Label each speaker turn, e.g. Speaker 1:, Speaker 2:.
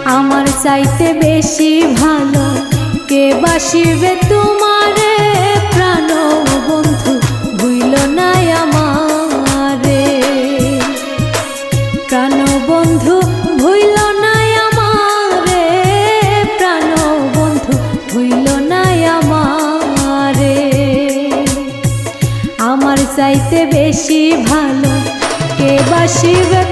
Speaker 1: আমার চাইতে বেশি ভালো কে বাসিবে তোমারে প্রাণ বন্ধু ভুইল না আমারে প্রাণ বন্ধু ভুইল না আমারে প্রাণ বন্ধু ভুইল না আমারে আমার চাইতে বেশি ভালো কে বাসিবে